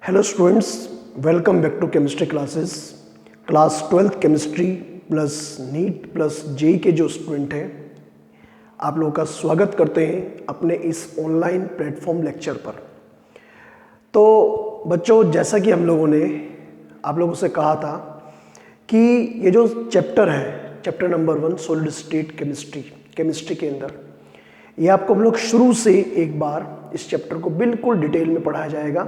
Hello students, welcome back to chemistry classes. Class 12th chemistry plus NEET plus JEE के जो student हैं, आप लोगों का स्वागत करते हैं अपने इस ऑनलाइन प्लेटफॉर्म लेक्चर पर। तो बच्चों, जैसा कि हम लोगों ने आप लोगों से कहा था कि ये जो चैप्टर है, chapter number 1 solid state chemistry के अंदर, ये आपको हम लोग शुरू से एक बार इस चैप्टर को बिल्कुल डिटेल में पढ़ाया जाएगा,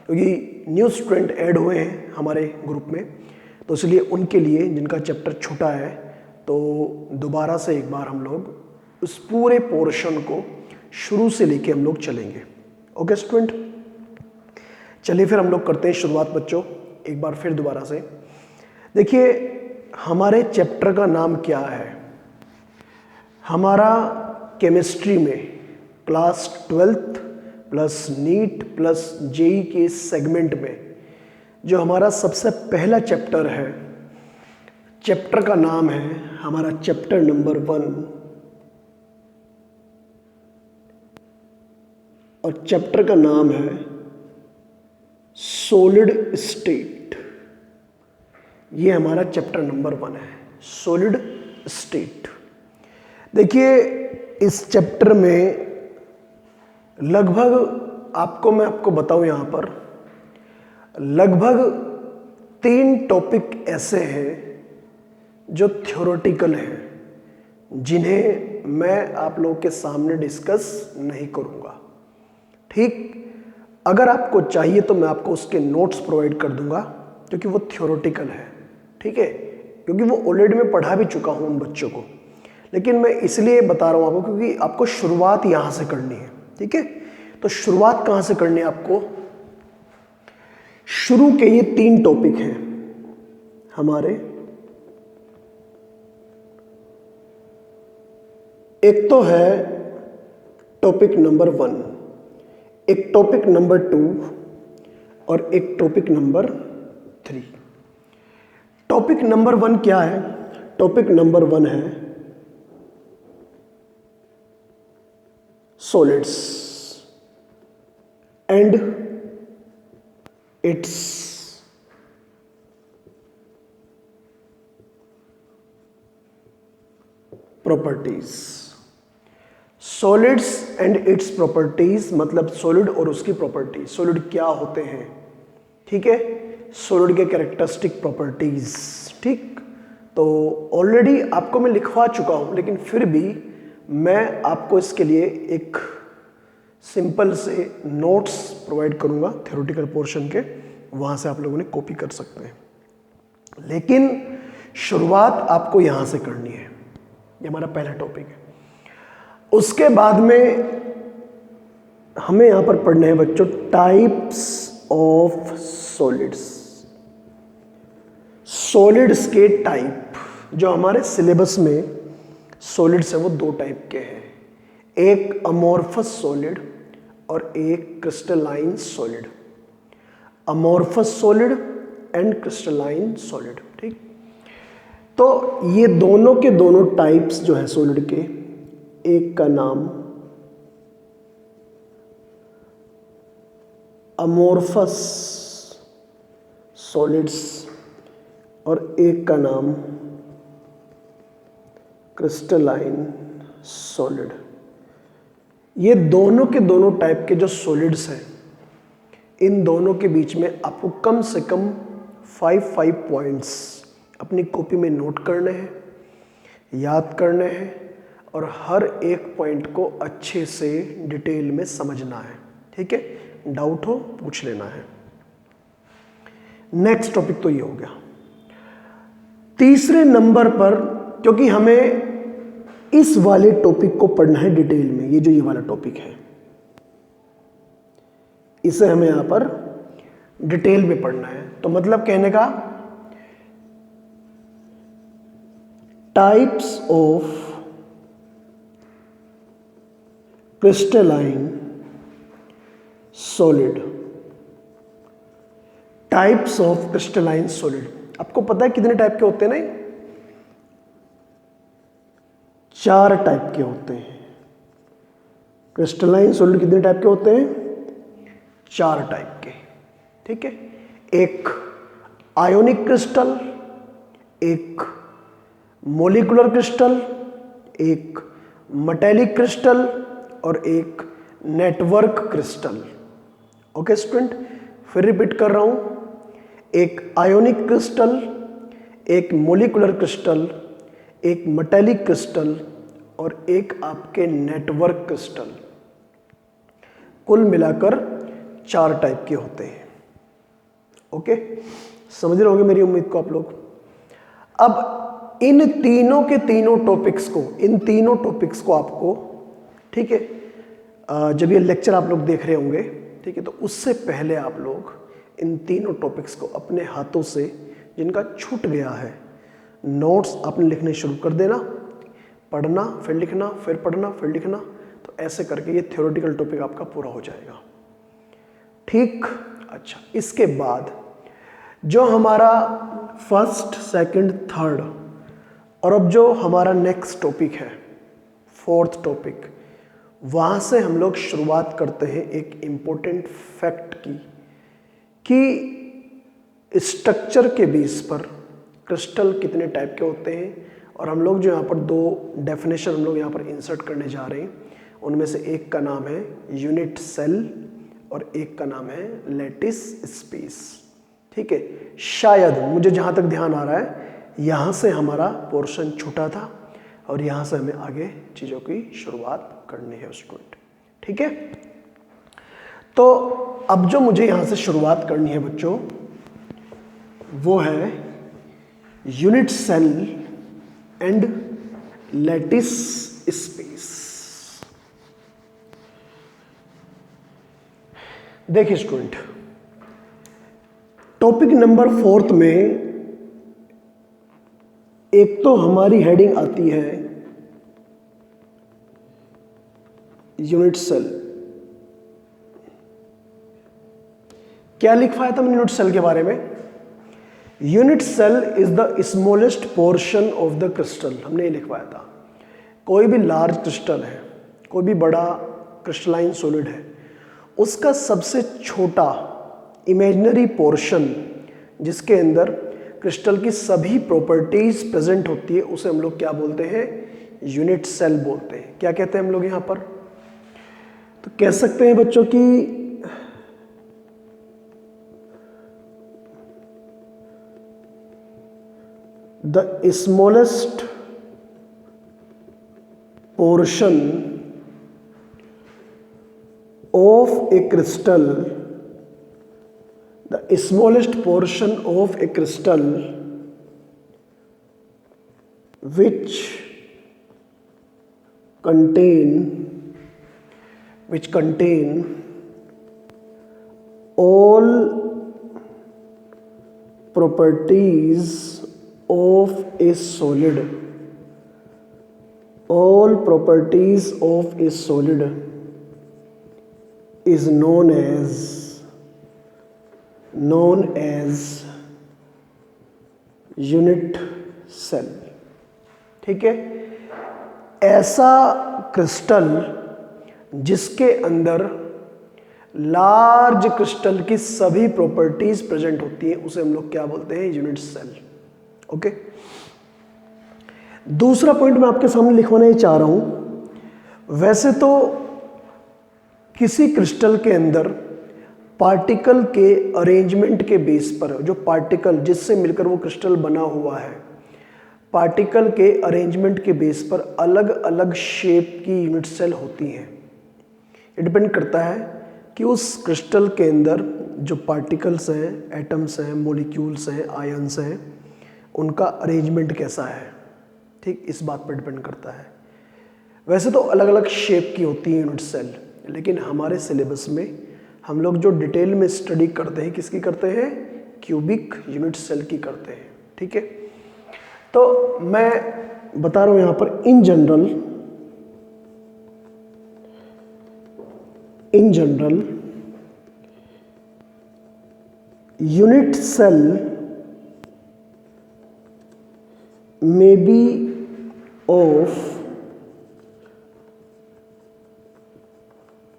क्योंकि न्यू स्टूडेंट ऐड हुए हैं हमारे ग्रुप में, तो इसलिए उनके लिए जिनका चैप्टर छूटा है, तो दोबारा से एक बार हम लोग उस पूरे पोर्शन को शुरू से लेके हम लोग चलेंगे। ओके स्टूडेंट, चलिए फिर हम लोग करते हैं शुरुआत बच्चों, एक बार फिर दोबारा से। देखिए, हमारे चैप्टर का नाम क्या है। हमारा केमिस्ट्री में class 12th plus NEET plus JEE के सेगमेंट में जो हमारा सबसे पहला चैप्टर है, चैप्टर का नाम है हमारा चैप्टर नंबर 1, और चैप्टर का नाम है सॉलिड स्टेट। ये हमारा चैप्टर नंबर 1 है, सॉलिड स्टेट। देखिए, इस चैप्टर में लगभग मैं आपको बताऊं, यहाँ पर लगभग 3 टॉपिक ऐसे हैं जो थ्योरेटिकल हैं, जिन्हें मैं आप लोगों के सामने डिस्कस नहीं करूँगा। ठीक, अगर आपको चाहिए तो मैं आपको उसके नोट्स प्रोवाइड कर दूंगा, क्योंकि वो थ्योरेटिकल है। ठीक है, क्योंकि वो ऑलरेडी मैं पढ़ा भी चुका हूँ उन बच्चों को, लेकिन मैं इसलिए बता रहा हूँ आपको क्योंकि आपको शुरुआत यहाँ से करनी है। ठीक है, तो शुरुआत कहाँ से करनी है आपको? शुरू के ये 3 टॉपिक हैं हमारे। एक तो है टॉपिक नंबर 1, एक टॉपिक नंबर 2 और एक टॉपिक नंबर 3। टॉपिक नंबर 1 क्या है? टॉपिक नंबर 1 है solids and its properties। Solids and its properties मतलब सॉलिड और उसकी प्रॉपर्टी। सॉलिड क्या होते हैं, ठीक है, सॉलिड के कैरेक्टरिस्टिक प्रॉपर्टीज। ठीक, तो ऑलरेडी आपको मैं लिखवा चुका हूं, लेकिन फिर भी मैं आपको इसके लिए एक सिंपल से नोट्स प्रोवाइड करूंगा थ्योरेटिकल पोर्शन के, वहां से आप लोगों ने कॉपी कर सकते हैं। लेकिन शुरुआत आपको यहां से करनी है, ये हमारा पहला टॉपिक है। उसके बाद में हमें यहां पर पढ़ने हैं बच्चों टाइप्स ऑफ सॉलिड्स। सॉलिड्स के टाइप जो हमारे सिलेबस में सॉलिड्स है वो 2 टाइप के हैं, एक अमोर्फस सॉलिड और एक crystalline solid. Amorphous solid and crystalline solid. ठीक, तो ये दोनों के दोनों टाइप्स जो है सॉलिड के, एक का नाम अमोर्फस सॉलिड्स और एक का नाम क्रिस्टलाइन सॉलिड। ये दोनों के दोनों टाइप के जो सॉलिड्स हैं, इन दोनों के बीच में आपको कम से कम 5 पॉइंट्स अपनी कॉपी में नोट करने हैं, याद करने हैं, और हर एक पॉइंट को अच्छे से डिटेल में समझना है। ठीक है, डाउट हो पूछ लेना है। नेक्स्ट टॉपिक तो ये हो गया। तीसरे नंबर पर, क्योंकि हमें इस वाले टॉपिक को पढ़ना है डिटेल में, ये वाला टॉपिक है, इसे हमें यहां पर डिटेल में पढ़ना है। तो मतलब कहने का, types of crystalline solid. Types of crystalline solid, आपको पता है कितने टाइप के होते हैं? नहीं, 4 टाइप के होते हैं। क्रिस्टलाइन सॉलिड कितने टाइप के होते हैं? 4 टाइप के। ठीक है, एक आयोनिक क्रिस्टल, एक मोलिकुलर क्रिस्टल, एक मेटेलिक क्रिस्टल और एक नेटवर्क क्रिस्टल। ओके स्टूडेंट, फिर रिपीट कर रहा हूं, एक आयोनिक क्रिस्टल, एक मोलिकुलर क्रिस्टल, एक मेटेलिक क्रिस्टल और एक आपके नेटवर्क क्रिस्टल। कुल मिलाकर 4 टाइप के होते हैं। ओके, समझ रहे होंगे मेरी उम्मीद को आप लोग। अब इन तीनों के तीनों टॉपिक्स को आपको, ठीक है, जब ये लेक्चर आप लोग देख रहे होंगे, ठीक है, तो उससे पहले आप लोग इन तीनों टॉपिक्स को अपने हाथों से, जिनका छूट गया है, नोट्स आपने लिखने शुरू कर देना, पढ़ना फिर लिखना, फिर पढ़ना फिर लिखना। तो ऐसे करके ये थ्योरेटिकल टॉपिक आपका पूरा हो जाएगा। ठीक, अच्छा, इसके बाद जो हमारा फर्स्ट, सेकंड, थर्ड और अब जो हमारा नेक्स्ट टॉपिक है, फोर्थ टॉपिक, वहाँ से हम लोग शुरुआत करते हैं एक इम्पोर्टेंट फैक्ट की, कि स्ट्रक्चर के बेस पर क्रिस्टल कितने टाइप के होते हैं। और हम लोग जो यहाँ पर 2 डेफिनेशन हम लोग यहाँ पर इंसर्ट करने जा रहे हैं, उनमें से एक का नाम है यूनिट सेल और एक का नाम है लैटिस स्पेस। ठीक है, शायद मुझे जहाँ तक ध्यान आ रहा है यहाँ से हमारा पोर्शन छूटा था और यहाँ से हमें आगे चीज़ों की शुरुआत करनी है स्टूडेंट। ठीक है, तो अब जो मुझे यहाँ से शुरुआत करनी है बच्चों, वो है unit cell and lattice space. देखिए स्टूडेंट, टॉपिक नंबर 4 में एक तो हमारी हेडिंग आती है यूनिट सेल। क्या लिखवाया था मैंने यूनिट सेल के बारे में? Unit cell is the smallest portion of the crystal, हमने ये लिखवाया था। कोई भी लार्ज क्रिस्टल है, कोई भी बड़ा क्रिस्टलाइन सॉलिड है, उसका सबसे छोटा इमेजिनरी पोर्शन जिसके अंदर क्रिस्टल की सभी प्रॉपर्टीज प्रेजेंट होती है, उसे हम लोग क्या बोलते हैं? यूनिट सेल बोलते हैं। क्या कहते हैं हम लोग यहां पर? तो कह सकते हैं बच्चों कि the smallest portion of A crystal, the smallest portion of a crystal which contain all properties of a solid, all properties of a solid is known as unit cell. ठीक है, ऐसा क्रिस्टल जिसके अंदर लार्ज क्रिस्टल की सभी properties present होती है, उसे हम लोग क्या बोलते हैं? Unit cell. ओके, दूसरा पॉइंट मैं आपके सामने लिखवाना ही चाह रहा हूं। वैसे तो किसी क्रिस्टल के अंदर पार्टिकल के अरेंजमेंट के बेस पर, जो पार्टिकल जिससे मिलकर वो क्रिस्टल बना हुआ है, पार्टिकल के अरेंजमेंट के बेस पर अलग अलग शेप की यूनिट सेल होती हैं। ये डिपेंड करता है कि उस क्रिस्टल के अंदर जो पार्टिकल्स हैं, एटम्स हैं, मॉलिक्यूल्स हैं, आयन्स हैं, उनका अरेंजमेंट कैसा है। ठीक, इस बात पर डिपेंड करता है। वैसे तो अलग अलग शेप की होती है यूनिट सेल, लेकिन हमारे सिलेबस में हम लोग जो डिटेल में स्टडी करते हैं, किसकी करते हैं? क्यूबिक यूनिट सेल की करते हैं। ठीक है, तो मैं बता रहा हूं यहां पर in general unit cell may be of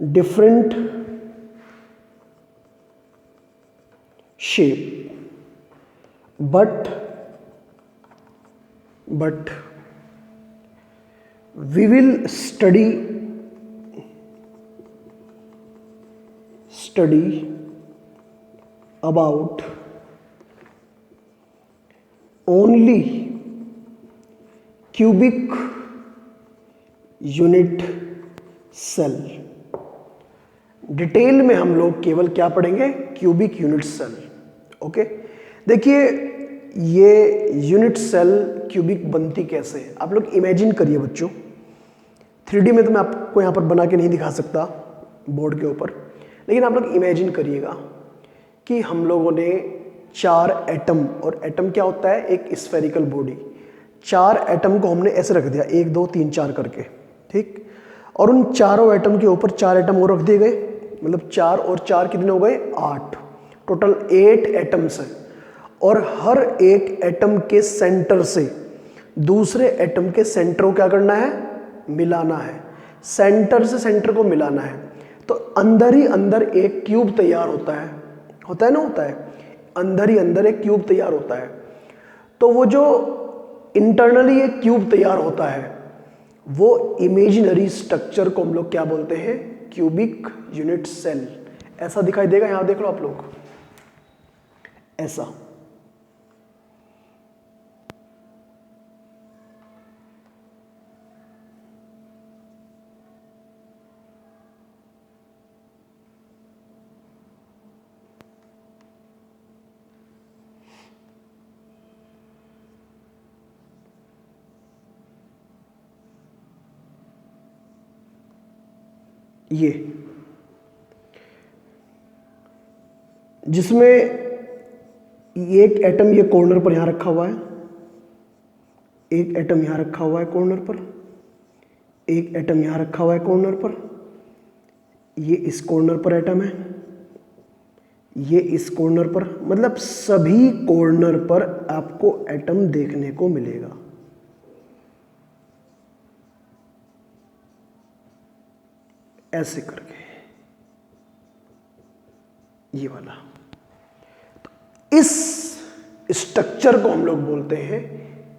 different shape, but we will study about only cubic unit cell. Detail में हम लोग केवल क्या पढ़ेंगे? Cubic unit cell. ओके, देखिए ये यूनिट सेल क्यूबिक बनती कैसे है, आप लोग इमेजिन करिए बच्चों। 3D में तो मैं आपको यहाँ पर बना के नहीं दिखा सकता बोर्ड के ऊपर, लेकिन आप लोग इमेजिन करिएगा कि हम लोगों ने 4 एटम, और एटम क्या होता है? एक स्फेरिकल बॉडी। 4 एटम को हमने ऐसे रख दिया, 1 2 3 4 करके, ठीक। और उन चारों एटम के ऊपर 4 एटम और रख दिए गए, मतलब 4 और 4 कितने हो गए? 8। टोटल 8 एटम्स हैं। और हर एक एटम के सेंटर से दूसरे एटम के सेंटर को क्या करना है? मिलाना है। सेंटर से सेंटर को मिलाना है, तो अंदर ही अंदर एक क्यूब तैयार होता है ना, होता है अंदर ही अंदर एक क्यूब तैयार होता है। तो वो जो इंटरनली एक क्यूब तैयार होता है, वो इमेजिनरी स्ट्रक्चर को हम लोग क्या बोलते हैं? Cubic unit cell. ऐसा दिखाई देगा, यहां देख लो आप लोग, ऐसा। ये जिसमें एक एटम ये कॉर्नर पर यहां रखा हुआ है, एक एटम यहां रखा हुआ है कॉर्नर पर, एक एटम यहां रखा हुआ है कॉर्नर पर, ये इस कॉर्नर पर एटम है, ये इस कॉर्नर पर, मतलब सभी कॉर्नर पर आपको एटम देखने को मिलेगा। ऐसे करके ये वाला, तो इस स्ट्रक्चर को हम लोग बोलते हैं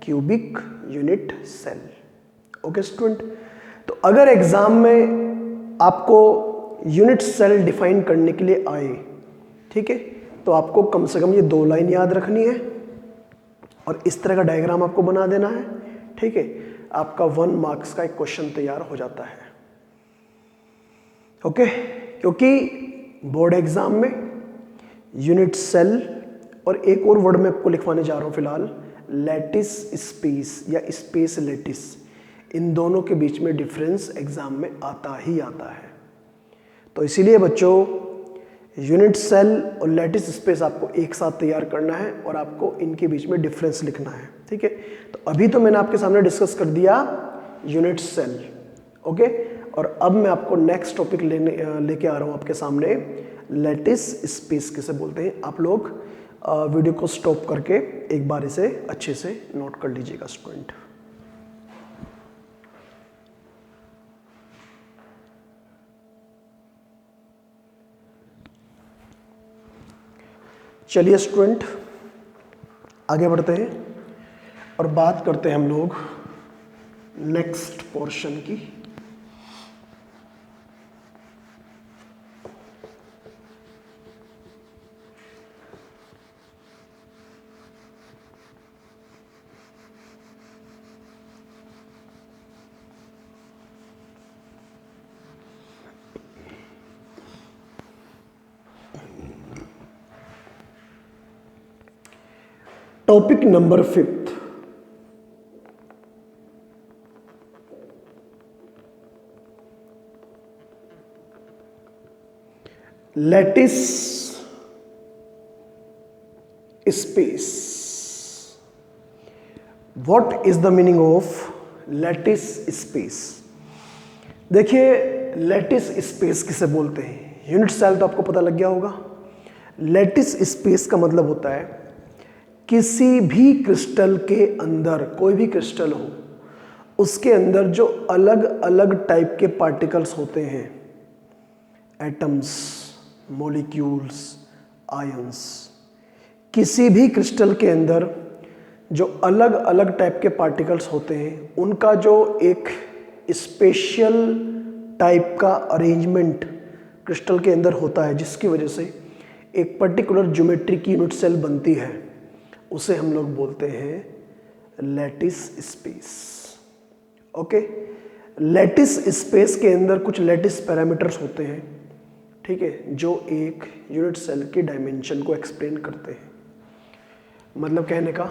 cubic unit cell. Okay student, तो अगर एग्जाम में आपको यूनिट सेल डिफाइन करने के लिए आए, ठीक है, तो आपको कम से कम ये 2 लाइन याद रखनी है और इस तरह का डायग्राम आपको बना देना है, ठीक है। आपका 1 मार्क्स का एक क्वेश्चन तैयार हो जाता है। ओके, क्योंकि बोर्ड एग्जाम में यूनिट सेल और एक और वर्ड मैं आपको लिखवाने जा रहा हूं फिलहाल, लैटिस स्पेस या स्पेस लैटिस, इन दोनों के बीच में डिफरेंस एग्जाम में आता ही आता है। तो इसीलिए बच्चों यूनिट सेल और लैटिस स्पेस आपको एक साथ तैयार करना है और आपको इनके बीच में डिफरेंस लिखना है, ठीक है। तो अभी तो मैंने आपके सामने डिस्कस कर दिया यूनिट सेल, ओके। और अब मैं आपको नेक्स्ट टॉपिक लेके आ रहा हूँ आपके सामने, लैटिस स्पेस किसे बोलते हैं। आप लोग वीडियो को स्टॉप करके एक बार इसे अच्छे से नोट कर लीजिएगा स्टूडेंट। चलिए स्टूडेंट आगे बढ़ते हैं और बात करते हैं हम लोग नेक्स्ट पोर्शन की। Topic number 5, lattice space. What is the meaning of lattice space? देखिए लैटिस स्पेस किसे बोलते हैं, यूनिट सेल तो आपको पता लग गया होगा। लैटिस स्पेस का मतलब होता है किसी भी क्रिस्टल के अंदर, कोई भी क्रिस्टल हो, उसके अंदर जो अलग अलग टाइप के पार्टिकल्स होते हैं, एटम्स, मॉलिक्यूल्स, आयंस, किसी भी क्रिस्टल के अंदर जो अलग अलग टाइप के पार्टिकल्स होते हैं उनका जो एक स्पेशल टाइप का अरेंजमेंट क्रिस्टल के अंदर होता है, जिसकी वजह से एक पर्टिकुलर ज्योमेट्री की यूनिट सेल बनती है, उसे हम लोग बोलते हैं lattice space. Okay, lattice space के अंदर कुछ लैटिस पैरामीटर्स होते हैं, ठीक है, जो एक यूनिट सेल की डायमेंशन को एक्सप्लेन करते हैं। मतलब कहने का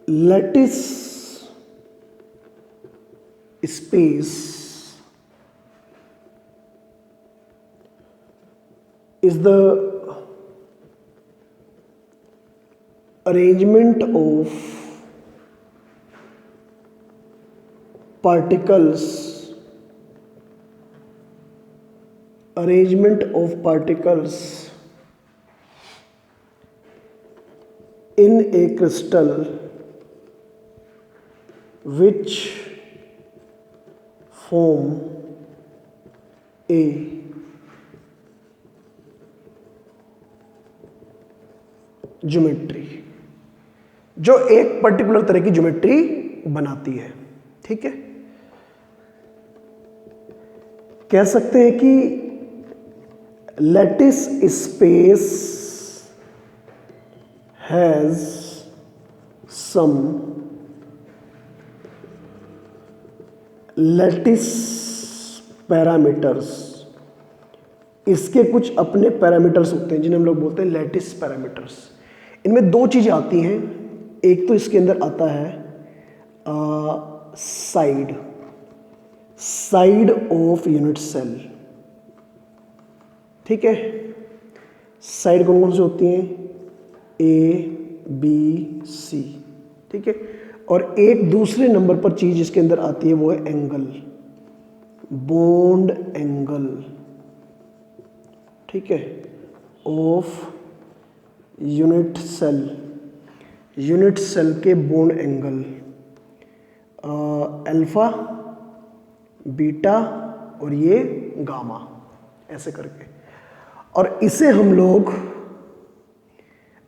lattice space is the arrangement of particles in a crystal which form a geometry, जो एक पर्टिकुलर तरह की ज्योमेट्री बनाती है। ठीक है, कह सकते हैं कि lattice space has some lattice parameters. इसके कुछ अपने पैरामीटर्स होते हैं जिन्हें हम लोग बोलते हैं लैटिस पैरामीटर्स। इनमें दो चीज़ें आती हैं, एक तो इसके अंदर आता है साइड ऑफ यूनिट सेल। ठीक है, साइड कौन कौन सी होती हैं? A, B, C। ठीक है, और एक दूसरे नंबर पर चीज इसके अंदर आती है वो है एंगल, बॉन्ड एंगल। ठीक है, ऑफ यूनिट सेल के बॉन्ड एंगल अल्फा, बीटा और ये गामा, ऐसे करके। और इसे हम लोग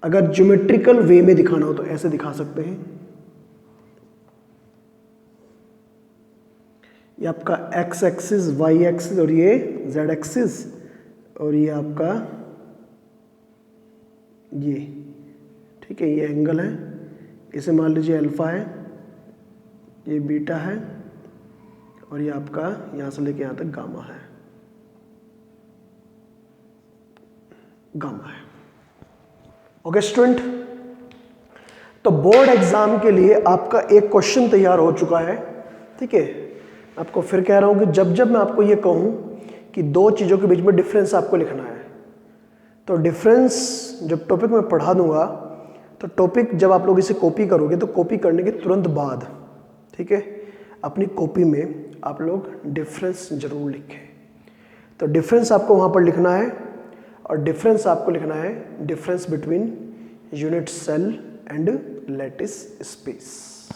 अगर ज्योमेट्रिकल वे में दिखाना हो तो ऐसे दिखा सकते हैं। ये आपका एक्स एक्सिस, वाई एक्सिस और ये जेड एक्सिस, और ये आपका ये। ठीक है, ये एंगल है, इसे मान लीजिए अल्फा है, ये बीटा है, और ये आपका यहां से लेके यहां तक गामा है, ओके स्टूडेंट। तो बोर्ड एग्जाम के लिए आपका एक क्वेश्चन तैयार हो चुका है। ठीक है, आपको फिर कह रहा हूं कि जब जब मैं आपको ये कहूं कि दो चीजों के बीच में डिफरेंस आपको लिखना है, तो डिफरेंस जब टॉपिक में पढ़ा दूंगा तो टॉपिक जब आप लोग इसे कॉपी करोगे तो कॉपी करने के तुरंत बाद, ठीक है, अपनी कॉपी में आप लोग डिफरेंस जरूर लिखें। तो डिफरेंस आपको वहां पर लिखना है, और डिफरेंस आपको लिखना है difference between unit cell and lattice space.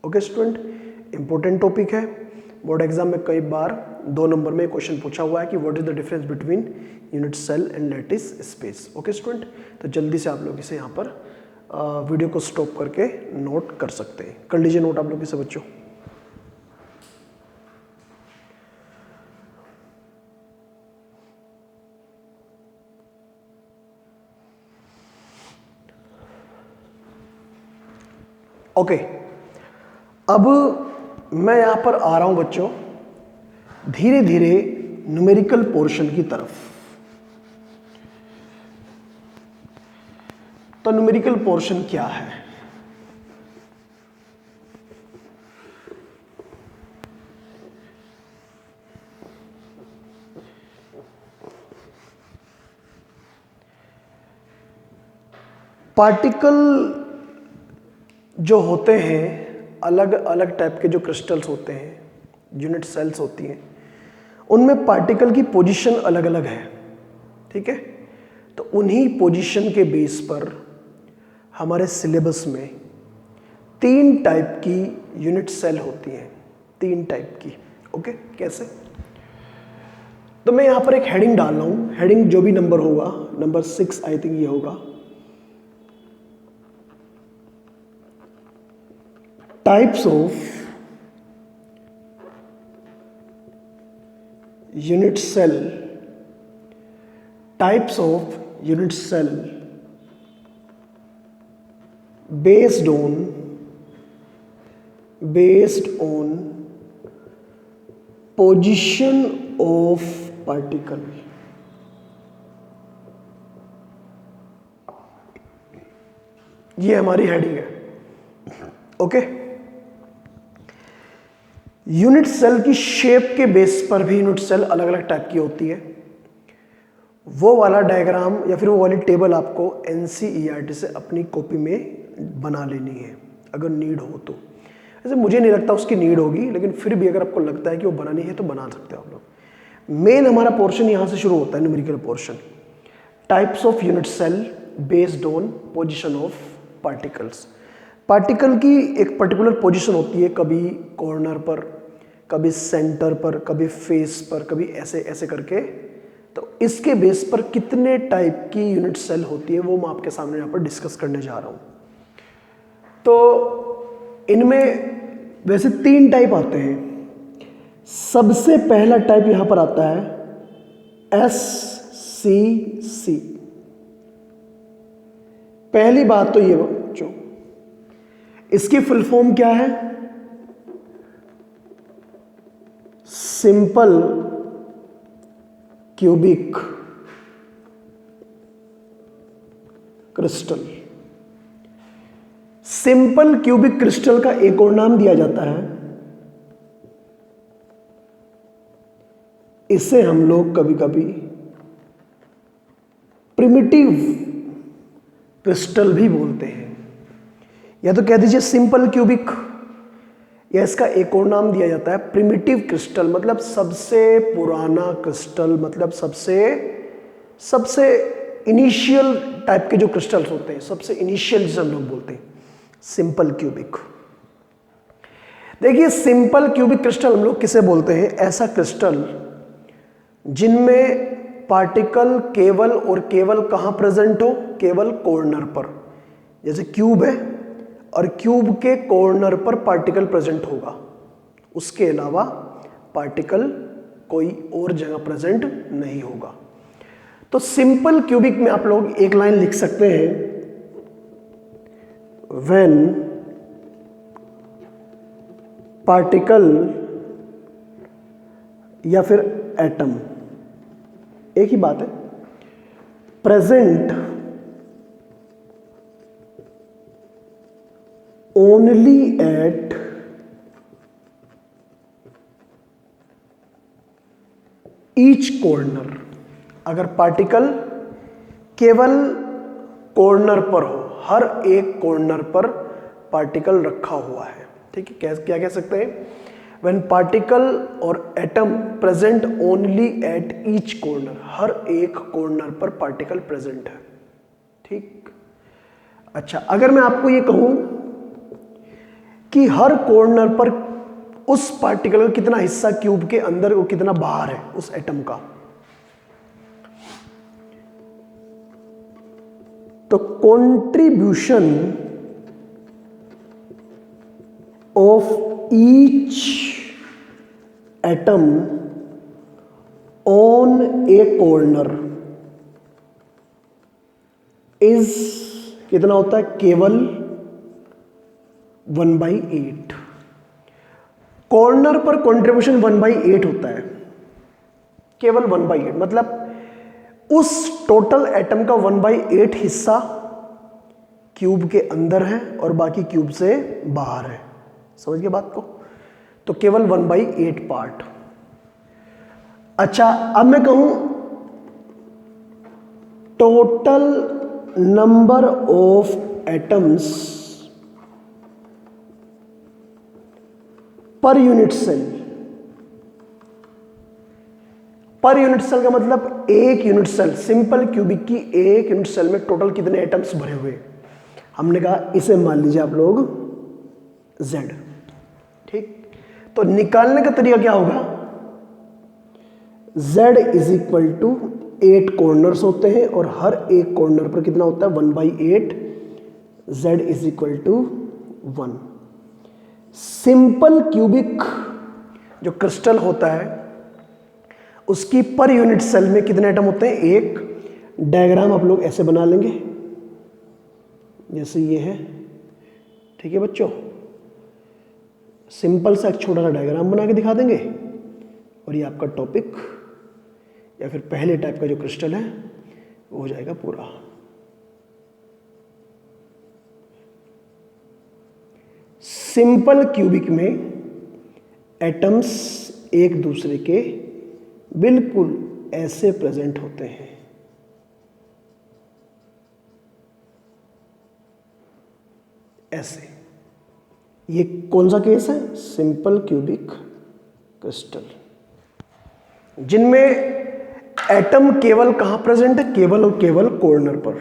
Okay student, important topic है। बोर्ड एग्जाम में कई बार 2 नंबर में क्वेश्चन पूछा हुआ है कि what is the difference between unit cell and lattice space. Okay student, तो जल्दी से आप लोग इसे यहाँ पर वीडियो को स्टॉप करके नोट कर सकते हैं। कर लीजिए नोट आप लोग इसे बच्चों। ओके, अब मैं यहां पर आ रहा हूं बच्चों धीरे धीरे न्यूमेरिकल पोर्शन की तरफ। तो न्यूमेरिकल पोर्शन क्या है? पार्टिकल जो होते हैं, अलग अलग टाइप के जो क्रिस्टल्स होते हैं, यूनिट सेल्स होती हैं, उनमें पार्टिकल की पोजीशन अलग अलग है। ठीक है, तो उन्हीं पोजीशन के बेस पर हमारे सिलेबस में 3 टाइप की यूनिट सेल होती हैं, 3 टाइप की। ओके, कैसे? तो मैं यहां पर एक हेडिंग डाल रहा हूं, हेडिंग जो भी नंबर होगा, नंबर 6 आई थिंक ये होगा, types of unit cell, types of unit cell based on position of particle. ये हमारी हेडिंग है। ओके, यूनिट सेल की शेप के बेस पर भी यूनिट सेल अलग अलग टाइप की होती है। वो वाला डायग्राम या फिर वो वाली टेबल आपको NCERT से अपनी कॉपी में बना लेनी है अगर नीड हो तो। वैसे मुझे नहीं लगता उसकी नीड होगी, लेकिन फिर भी अगर आपको लगता है कि वो बनानी है तो बना सकते हो आप लोग। मेन हमारा पोर्शन यहाँ से शुरू होता है, numerical portion, types of unit cell based on position of particles. Particle की एक पर्टिकुलर पोजिशन होती है, कभी कॉर्नर पर, कभी सेंटर पर, कभी फेस पर, कभी ऐसे ऐसे करके। तो इसके बेस पर कितने टाइप की यूनिट सेल होती है वो मैं आपके सामने यहाँ पर डिस्कस करने जा रहा हूँ। तो इनमें वैसे 3 टाइप आते हैं। सबसे पहला टाइप यहां पर आता है SCC। पहली बात तो ये बच्चों, इसकी फुल फॉर्म क्या है? Simple cubic crystal. Simple cubic crystal का एक और नाम दिया जाता है, इसे हम लोग कभी कभी प्रिमिटिव क्रिस्टल भी बोलते हैं, या तो कह दीजिए सिंपल क्यूबिक, या इसका एक और नाम दिया जाता है प्रिमिटिव क्रिस्टल, मतलब सबसे पुराना क्रिस्टल, मतलब सबसे इनिशियल टाइप के जो क्रिस्टल्स होते हैं, सबसे इनिशियल जिसे हम लोग बोलते हैं सिंपल क्यूबिक। देखिए सिंपल क्यूबिक क्रिस्टल हम लोग किसे बोलते हैं? ऐसा क्रिस्टल जिनमें पार्टिकल केवल और केवल कहां प्रेजेंट हो? केवल कॉर्नर पर। जैसे क्यूब है और क्यूब के कॉर्नर पर पार्टिकल प्रेजेंट होगा, उसके अलावा पार्टिकल कोई और जगह प्रेजेंट नहीं होगा। तो सिंपल क्यूबिक में आप लोग एक लाइन लिख सकते हैं, when पार्टिकल या फिर एटम, एक ही बात है, present only at each corner. अगर पार्टिकल केवल कॉर्नर पर हो, हर एक कॉर्नर पर पार्टिकल रखा हुआ है, ठीक है, क्या कह सकते हैं? व्हेन पार्टिकल और atom present only at each corner, हर एक कॉर्नर पर पार्टिकल प्रेजेंट है, ठीक। अच्छा, अगर मैं आपको ये कहूं कि हर कॉर्नर पर उस पार्टिकल का कितना हिस्सा क्यूब के अंदर और कितना बाहर है उस एटम का, तो contribution of each atom on a corner is कितना होता है? केवल 1/8। कॉर्नर पर कंट्रीब्यूशन 1/8 होता है, केवल 1/8, मतलब उस टोटल एटम का 1/8 हिस्सा क्यूब के अंदर है और बाकी क्यूब से बाहर है। समझ गए बात को? तो केवल 1/8 पार्ट। अच्छा, अब मैं कहूं total number of atoms per unit cell. Per unit cell का मतलब एक यूनिट सेल, सिंपल क्यूबिक की एक यूनिट सेल में टोटल कितने एटम्स भरे हुए? हमने कहा इसे मान लीजिए आप लोग Z, ठीक। तो निकालने का तरीका क्या होगा? z is equal to 8 corners होते हैं और हर एक कॉर्नर पर कितना होता है 1/8, z is equal to 1। Simple cubic जो क्रिस्टल होता है उसकी पर यूनिट सेल में कितने एटम होते हैं, एक। डायग्राम आप लोग ऐसे बना लेंगे जैसे ये है, ठीक है बच्चों। सिंपल सा एक छोटा सा डायग्राम बना के दिखा देंगे और ये आपका टॉपिक या फिर पहले टाइप का जो क्रिस्टल है वो हो जाएगा पूरा। सिंपल क्यूबिक में एटम्स एक दूसरे के बिल्कुल ऐसे प्रेजेंट होते हैं, ऐसे। ये कौन सा केस है, सिंपल क्यूबिक क्रिस्टल, जिनमें एटम केवल कहां प्रेजेंट है, केवल और केवल कॉर्नर पर,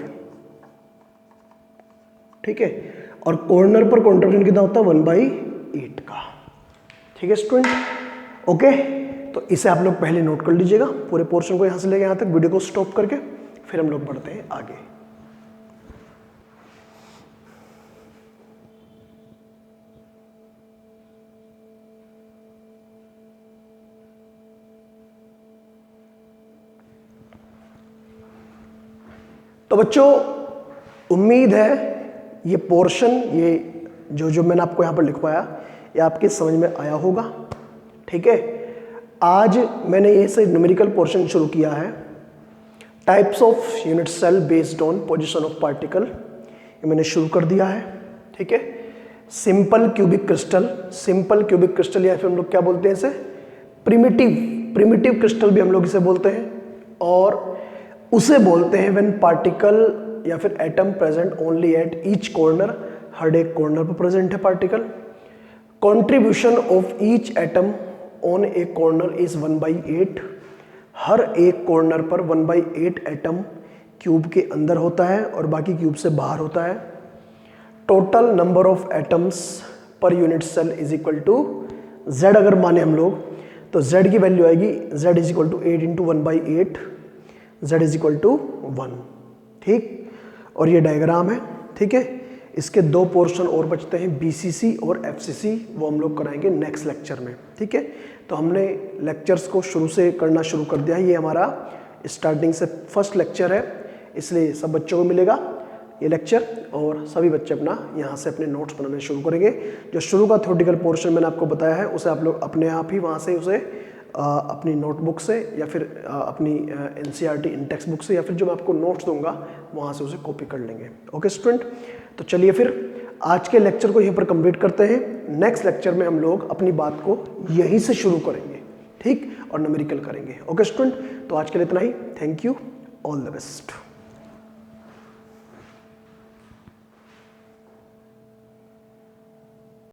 ठीक है। और कॉर्नर पर कॉन्ट्रीब्यूशन कितना होता है 1/8 का, ठीक है स्टूडेंट, ओके। तो इसे आप लोग पहले नोट कर लीजिएगा, पूरे पोर्शन को यहां से लेके यहां तक वीडियो को स्टॉप करके फिर हम लोग बढ़ते हैं आगे। तो बच्चों उम्मीद है ये पोर्शन, ये जो मैंने आपको यहाँ पर लिखवाया ये आपके समझ में आया होगा, ठीक है। आज मैंने ये से न्यूमेरिकल पोर्शन शुरू किया है, types of unit cell based on position of particle, ये मैंने शुरू कर दिया है, ठीक है। Simple cubic crystal, simple cubic crystal या फिर हम लोग क्या बोलते हैं इसे, प्रिमिटिव क्रिस्टल भी हम लोग इसे बोलते हैं, और उसे बोलते हैं व्हेन पार्टिकल या फिर atom present only at each corner, हर एक कॉर्नर पर प्रेजेंट है particle. Contribution of each atom on a corner is 1/8, हर एक कॉर्नर पर 1/8 एटम क्यूब के अंदर होता है और बाकी क्यूब से बाहर होता है। Total number of atoms per unit cell is equal to z, अगर माने हम लोग तो z की वैल्यू आएगी z is equal to 8 into 1/8, z is equal to 1, ठीक। और ये डायग्राम है, ठीक है। इसके दो पोर्शन और बचते हैं, BCC और FCC, वो हम लोग कराएंगे नेक्स्ट लेक्चर में, ठीक है। तो हमने लेक्चर्स को शुरू से करना शुरू कर दिया है, ये हमारा स्टार्टिंग से फर्स्ट लेक्चर है, इसलिए सब बच्चों को मिलेगा ये लेक्चर और सभी बच्चे अपना यहाँ से अपने नोट्स बनाने शुरू करेंगे। जो शुरू का थ्योरेटिकल पोर्शन मैंने आपको बताया है उसे आप लोग अपने आप ही वहाँ से उसे अपनी नोटबुक से या फिर अपनी NCERT इन टेक्स्ट बुक से या फिर जो मैं आपको नोट्स दूंगा वहाँ से उसे कॉपी कर लेंगे, ओके स्टूडेंट। तो चलिए फिर आज के लेक्चर को यहीं पर कंप्लीट करते हैं। नेक्स्ट लेक्चर में हम लोग अपनी बात को यहीं से शुरू करेंगे, ठीक, और न्यूमेरिकल करेंगे, ओके स्टूडेंट। तो आज के लिए इतना ही, thank you, all the best.